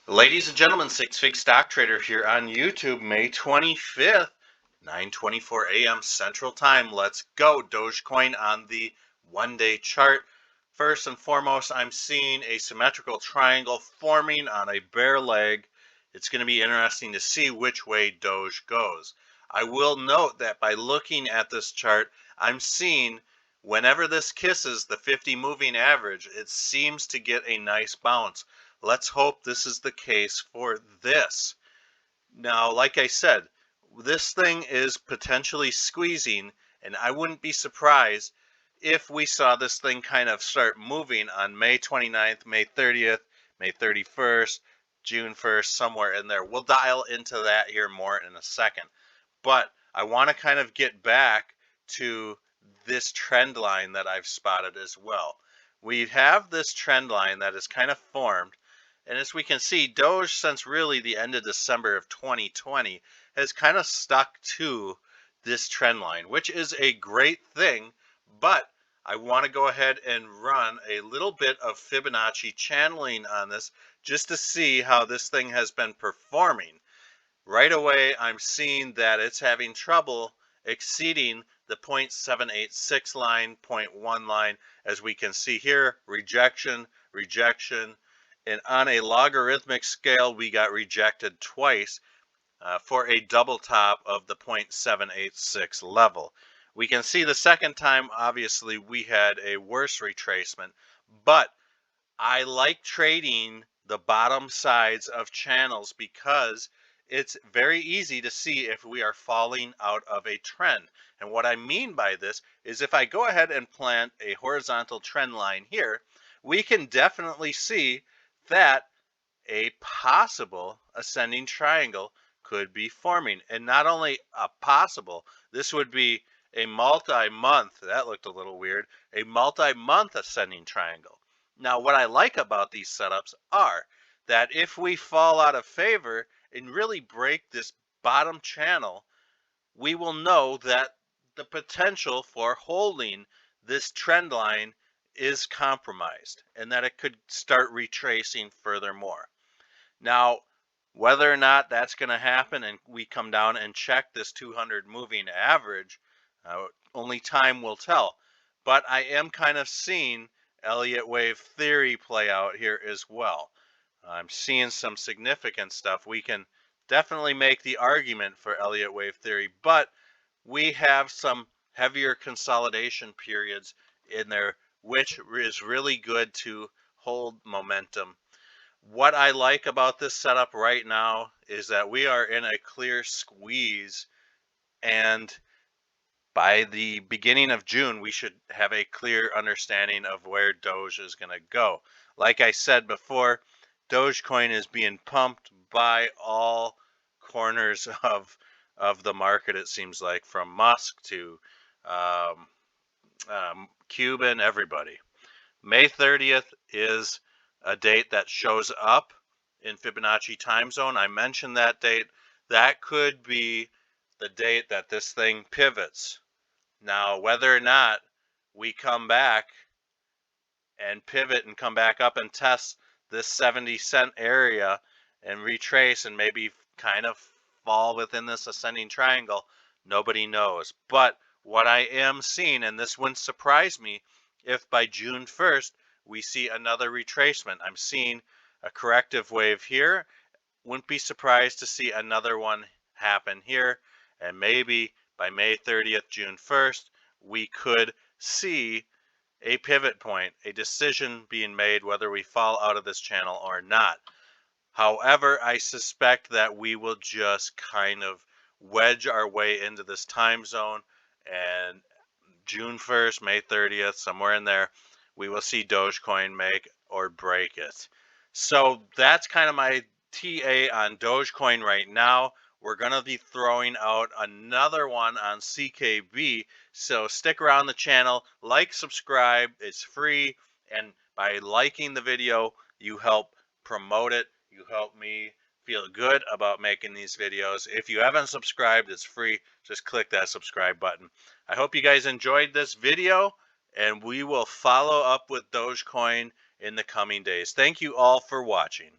Ladies and gentlemen, Six Fig Stock Trader here on YouTube, May 25th, 9:24 a.m. Central Time. Let's go. Dogecoin on the one-day chart. First and foremost, I'm seeing a symmetrical triangle forming on a bear leg. It's going to be interesting to see which way Doge goes. I will note that by looking at this chart, I'm seeing whenever this kisses the 50 moving average, it seems to get a nice bounce. Let's hope this is the case for this. Now, like I said, this thing is potentially squeezing, and I wouldn't be surprised if we saw this thing kind of start moving on May 29th, May 30th, May 31st, June 1st, somewhere in there. We'll dial into that here more in a second. But I want to kind of get back to this trend line that I've spotted as well. We have this trend line that is kind of formed. And as we can see, Doge, since really the end of December of 2020, has kind of stuck to this trend line, which is a great thing. But I want to go ahead and run a little bit of Fibonacci channeling on this just to see how this thing has been performing. Right away, I'm seeing that it's having trouble exceeding the 0.786 line, 0.1 line. As we can see here, rejection, rejection. And on a logarithmic scale, we got rejected twice for a double top of the 0.786 level. We can see the second time, obviously, we had a worse retracement, but I like trading the bottom sides of channels because it's very easy to see if we are falling out of a trend. And what I mean by this is if I go ahead and plant a horizontal trend line here, we can definitely see that a possible ascending triangle could be forming. And not only a possible, this would be a multi-month, that looked a little weird, a multi-month ascending triangle. Now, what I like about these setups are that if we fall out of favor and really break this bottom channel, we will know that the potential for holding this trend line is compromised and that it could start retracing furthermore. Now, whether or not that's going to happen and we come down and check this 200 moving average, only time will tell. But I am kind of seeing Elliott wave theory play out here as well. I'm seeing some significant stuff. We can definitely make the argument for Elliott wave theory, but we have some heavier consolidation periods in there, which is really good to hold momentum. What I like about this setup right now is that we are in a clear squeeze, and by the beginning of June, we should have a clear understanding of where Doge is going to go. Like I said before, Dogecoin is being pumped by all corners of the market, it seems like, from Musk to Cuban, everybody. May 30th is a date that shows up in Fibonacci time zone. I mentioned that date. That could be the date that this thing pivots. Now, whether or not we come back and pivot and come back up and test this 70-cent area and retrace and maybe kind of fall within this ascending triangle, nobody knows. But what I am seeing, and this wouldn't surprise me if by June 1st we see another retracement. I'm seeing a corrective wave here. Wouldn't be surprised to see another one happen here. And maybe by May 30th, June 1st, we could see a pivot point, a decision being made whether we fall out of this channel or not. However, I suspect that we will just kind of wedge our way into this time zone, and June 1st, May 30th, somewhere in there, we will see Dogecoin make or break it. So that's kind of my TA on Dogecoin right now. We're going to be throwing out another one on CKB. So stick around the channel, like, subscribe. It's free. And by liking the video, you help promote it. You help me feel good about making these videos. If you haven't subscribed, it's free. Just click that subscribe button. I hope you guys enjoyed this video, and we will follow up with Dogecoin in the coming days. Thank you all for watching.